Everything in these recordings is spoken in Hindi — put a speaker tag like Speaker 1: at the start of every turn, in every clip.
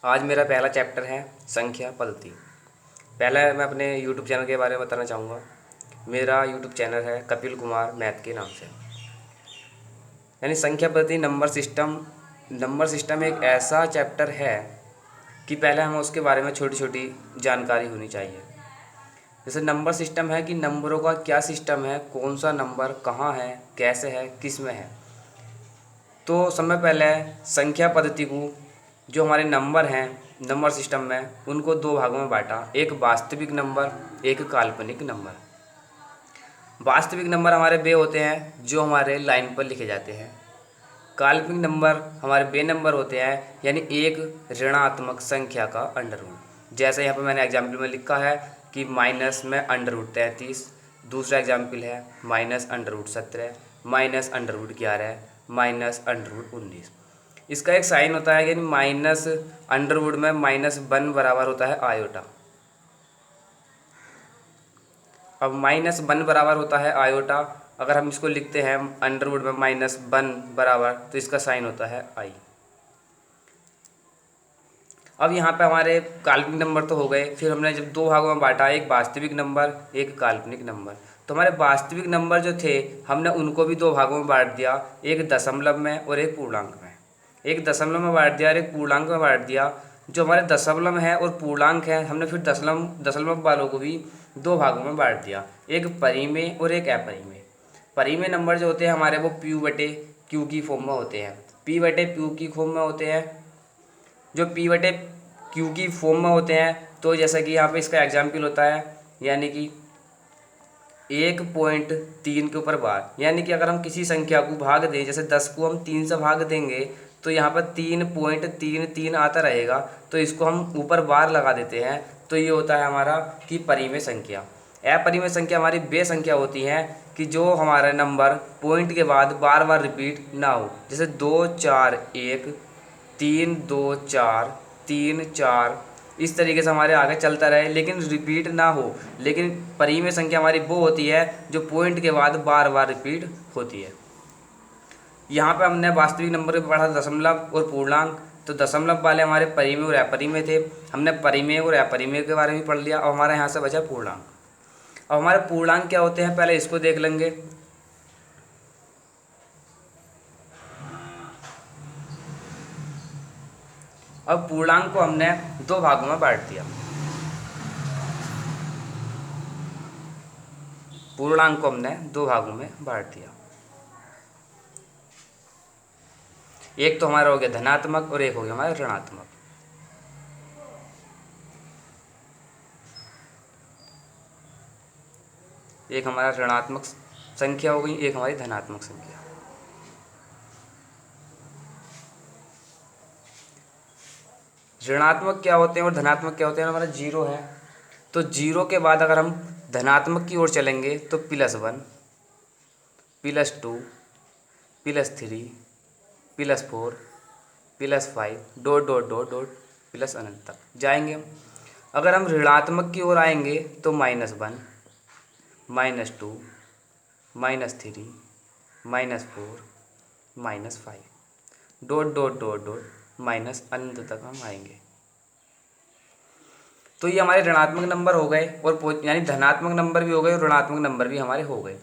Speaker 1: आज मेरा पहला चैप्टर है संख्या पद्धति। पहला मैं अपने यूट्यूब चैनल के बारे में बताना चाहूँगा। मेरा यूट्यूब चैनल है कपिल कुमार मैथ के नाम से। यानी संख्या पद्धति नंबर सिस्टम एक ऐसा चैप्टर है कि पहले हमें उसके बारे में छोटी छोटी जानकारी होनी चाहिए। जैसे नंबर सिस्टम है कि नंबरों का क्या सिस्टम है, कौन सा नंबर कहाँ है, कैसे है, किस में है। तो समय पहले संख्या पद्धति को, जो हमारे नंबर हैं नंबर सिस्टम में, उनको दो भागों में बांटा। एक वास्तविक नंबर, एक काल्पनिक नंबर। वास्तविक नंबर हमारे वे होते हैं जो हमारे लाइन पर लिखे जाते हैं। काल्पनिक नंबर हमारे वे नंबर होते हैं, यानी एक ऋणात्मक संख्या का अंडर रूट। जैसे यहाँ पर मैंने एग्जाम्पल में लिखा है कि माइनस में अंडर रूट 33। दूसरा एग्जाम्पल है minus under root 17, minus under root 11, minus under root 19। इसका एक साइन होता है कि माइनस अंडर रूट में -1 बराबर होता है आयोटा। अब -1 बराबर होता है आयोटा, अगर हम इसको लिखते हैं अंडर रूट में -1 बराबर, तो इसका साइन होता है आई। अब यहाँ पे हमारे काल्पनिक नंबर तो हो गए। फिर हमने जब दो भागों में बांटा, एक वास्तविक नंबर, एक काल्पनिक नंबर, तो हमारे वास्तविक नंबर जो थे हमने उनको भी दो भागों में बांट दिया, एक दशमलव में और एक पूर्णांक में। एक दशमलव में बांट दिया और एक पूर्णांक में बांट दिया। जो हमारे दशमलव है और पूर्णांक है, हमने फिर दशमलव वालों को भी दो भागों में बांट दिया, एक परिमेय और एक अपरिमेय। परिमेय नंबर जो होते हैं हमारे, वो P बटे Q की फॉर्म में होते हैं। P बटे Q की फॉर्म में होते हैं। जो P बटे Q की फॉर्म में होते हैं, तो जैसा कि यहाँ पे इसका एग्जाम्पल होता है, यानी कि 1.3 के ऊपर बार। यानी कि अगर हम किसी संख्या को भाग दें, जैसे 10 को हम 3 से भाग देंगे, तो यहाँ पर 3.33 आता रहेगा, तो इसको हम ऊपर बार लगा देते हैं। तो ये होता है हमारा कि परिमेय संख्या। अपरिमेय संख्या हमारी वे संख्या होती हैं कि जो हमारा नंबर पॉइंट के बाद बार बार रिपीट ना हो। जैसे 2 4 1, 3 2 4, 3 4, इस तरीके से हमारे आगे चलता रहे, लेकिन रिपीट ना हो। लेकिन परिमेय संख्या हमारी वो होती है जो पॉइंट के बाद बार बार रिपीट होती है। यहाँ पे हमने वास्तविक नंबर पे पढ़ा दशमलव और पूर्णांक। तो दशमलव वाले हमारे परिमेय और अपरिमेय थे। हमने परिमेय और अपरिमेय के बारे में पढ़ लिया। अब हमारे यहाँ से बचा पूर्णांक। अब हमारे पूर्णांक क्या होते हैं, पहले इसको देख लेंगे। अब पूर्णांक को हमने दो भागों में बांट दिया। पूर्णांक को हमने दो भागों में बांट दिया। एक तो हमारा हो गया धनात्मक और एक हो गया हमारा ऋणात्मक। एक हमारा ऋणात्मक संख्या हो गई, एक हमारी धनात्मक संख्या। ऋणात्मक क्या होते हैं और धनात्मक क्या होते हैं, हमारा जीरो है। तो जीरो के बाद अगर हम धनात्मक की ओर चलेंगे तो +1, +2, +3, +4, +5, dot dot dot dot plus अनंत तक जाएंगे हम। अगर हम ऋणात्मक की ओर आएंगे तो -1, -2, -3, -4, -5, dot dot dot dot minus अनंत तक हम आएंगे। तो ये हमारे ऋणात्मक नंबर हो गए, और यानी धनात्मक नंबर भी हो गए और ऋणात्मक नंबर भी हमारे हो गए।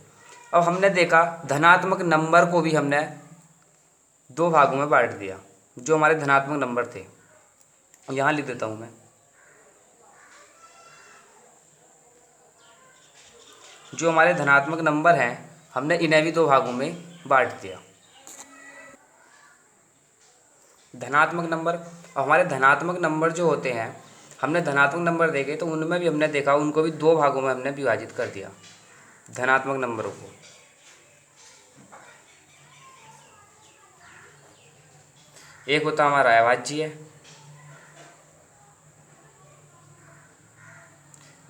Speaker 1: अब हमने देखा धनात्मक नंबर को भी हमने दो भागों में बांट दिया। जो हमारे धनात्मक नंबर थे, यहाँ लिख देता हूँ मैं। जो हमारे धनात्मक नंबर हैं, हमने इन्हें भी दो भागों में बांट दिया। धनात्मक नंबर, हमारे धनात्मक नंबर जो होते हैं, हमने धनात्मक नंबर देखे तो उनमें भी हमने देखा, उनको भी दो भागों में हमने विभाजित कर दिया धनात्मक नंबरों को। एक होता हमारा अभाज्य,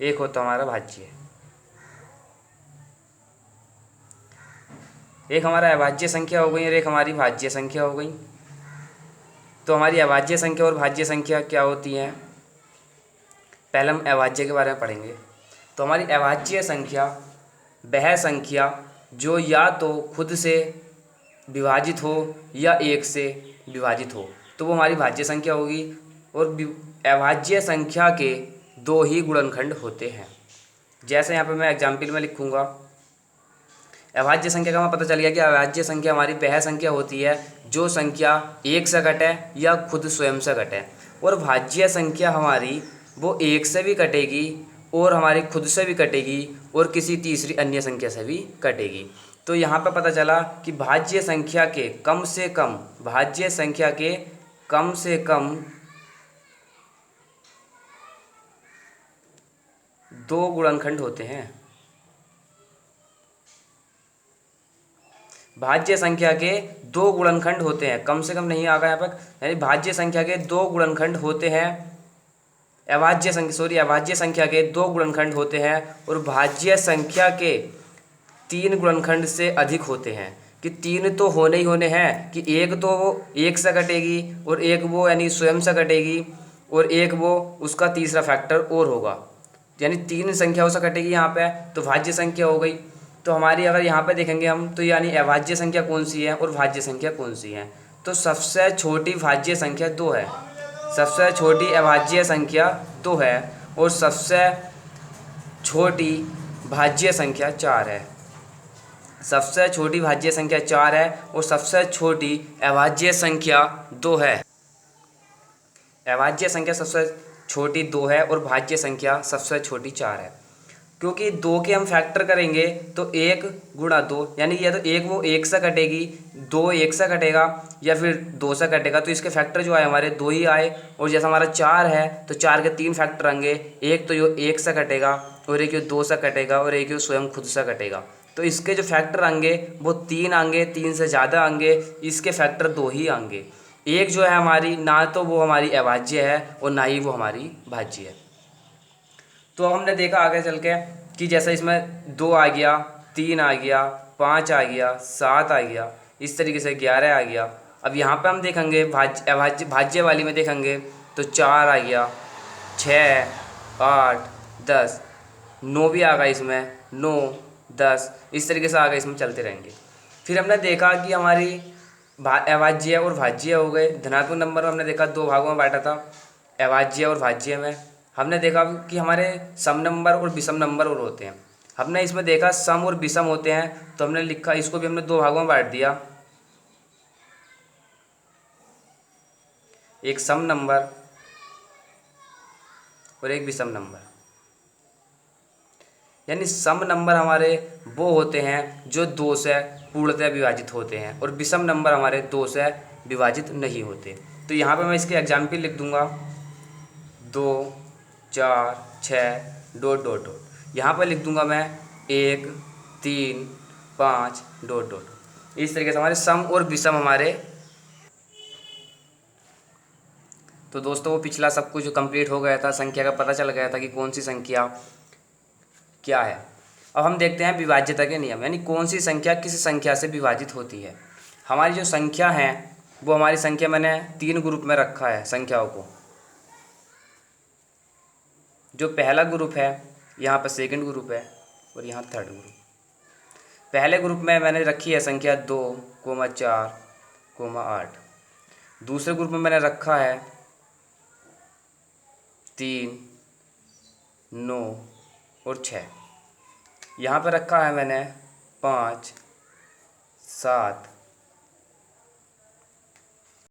Speaker 1: एक होता हमारा भाज्य। एक हमारा अभाज्य संख्या हो गई और एक हमारी भाज्य संख्या हो गई। तो हमारी अभाज्य संख्या और भाज्य संख्या क्या होती हैं, पहले हम अभाज्य के बारे में पढ़ेंगे। तो हमारी अभाज्य संख्या वह संख्या जो या तो खुद से विभाजित हो या एक से विभाजित हो, तो वो हमारी भाज्य संख्या होगी। और अभाज्य संख्या के दो ही गुणनखंड होते हैं। जैसे यहाँ पे मैं एग्जाम्पल में लिखूँगा, अभाज्य संख्या का हमें पता चल गया कि अभाज्य संख्या हमारी वह संख्या होती है जो संख्या एक से घटे या खुद स्वयं से घटे, और भाज्य संख्या हमारी वो एक से भी कटेगी और हमारी खुद से भी कटेगी और किसी तीसरी अन्य संख्या से भी कटेगी। तो यहाँ पे पता चला कि भाज्य संख्या के कम से कम, भाज्य संख्या के कम से कम दो गुणनखंड होते हैं। भाज्य संख्या के दो गुणनखंड होते हैं, कम से कम नहीं आ गया यहाँ पर, यानी भाज्य संख्या के दो गुणनखंड होते हैं। अभाज्य संख्या के दो गुणनखंड होते हैं और भाज्य संख्या के तीन गुणनखंड से अधिक होते हैं। कि तीन तो होने ही होने हैं, कि एक तो वो एक से कटेगी और एक वो यानी स्वयं से कटेगी और एक वो उसका तीसरा फैक्टर और होगा, यानी तीन संख्याओं से कटेगी यहाँ पे, तो भाज्य संख्या हो गई। तो हमारी अगर यहाँ पे देखेंगे हम, तो यानी अभाज्य संख्या कौन सी है और भाज्य संख्या कौन सी है, तो सबसे छोटी भाज्य संख्या 2 है, सबसे छोटी अभाज्य संख्या 2 है और सबसे छोटी भाज्य संख्या 4 है। सबसे छोटी भाज्य संख्या 4 है और सबसे छोटी अभाज्य संख्या 2 है। अभाज्य संख्या सबसे छोटी 2 है और भाज्य संख्या सबसे छोटी 4 है। क्योंकि 2 के हम फैक्टर करेंगे तो 1 गुणा 2, यानी या तो एक वो 1 से कटेगी, 2 1 से कटेगा या फिर 2 से कटेगा, तो इसके फैक्टर जो आए हमारे 2 ही आए। और जैसा हमारा 4 है तो 4 के 3 फैक्टर आएंगे, एक तो यो 1 से कटेगा और एक यो 2 से कटेगा और एक यो स्वयं खुद से कटेगा। तो इसके जो फैक्टर आएंगे वो 3 आएंगे, 3 से ज़्यादा आएंगे, इसके फैक्टर 2 ही आएंगे। एक जो है हमारी, ना तो वो हमारी अभाज्य है और ना ही वो हमारी भाज्य है। तो हमने देखा आगे चल के कि जैसे इसमें 2 आ गया, 3 आ गया, 5 आ गया, 7 आ गया, इस तरीके से 11 आ गया। अब यहाँ पे हम देखेंगे भाज्य वाली में देखेंगे तो 4 आ गया, 6, 8, 10, 9 भी आ गया इसमें, 9, 10, इस तरीके से आगे इसमें चलते रहेंगे। फिर हमने देखा कि हमारी अभाज्य और भाज्य हो गए। धनात्मक नंबर हमने देखा 2 भागों में बांटा था, अभाज्य और भाज्य में। हमने देखा कि हमारे सम नंबर और विषम नंबर और होते हैं। हमने इसमें देखा सम और विषम होते हैं, तो हमने लिखा, इसको भी हमने 2 भागों में बांट दिया, एक सम नंबर और एक विषम नंबर। यानी सम नंबर हमारे वो होते हैं जो 2 से पूर्णतः विभाजित होते हैं और विषम नंबर हमारे 2 से विभाजित नहीं होते। तो यहाँ पे मैं इसके एग्जाम्पल लिख दूंगा, 2, 4, 6 डॉट डॉट डॉट। यहाँ पर लिख दूंगा मैं 1, 3, 5 डॉट डॉट। इस तरीके से हमारे सम और विषम हमारे। तो दोस्तों वो पिछला सब कुछ कंप्लीट हो गया था, संख्या का पता चल गया था कि कौन सी संख्या क्या है। अब हम देखते हैं विभाज्यता के नियम, यानी कौन सी संख्या किस संख्या से विभाजित होती है। हमारी जो संख्या है वो हमारी संख्या मैंने 3 ग्रुप में रखा है संख्याओं को। जो पहला ग्रुप है यहाँ पर सेकंड ग्रुप है और यहाँ थर्ड ग्रुप। पहले ग्रुप में मैंने रखी है संख्या 2, 4, 8। दूसरे ग्रुप में मैंने रखा है 3, 9 और 6। यहाँ पर रखा है मैंने 5, 7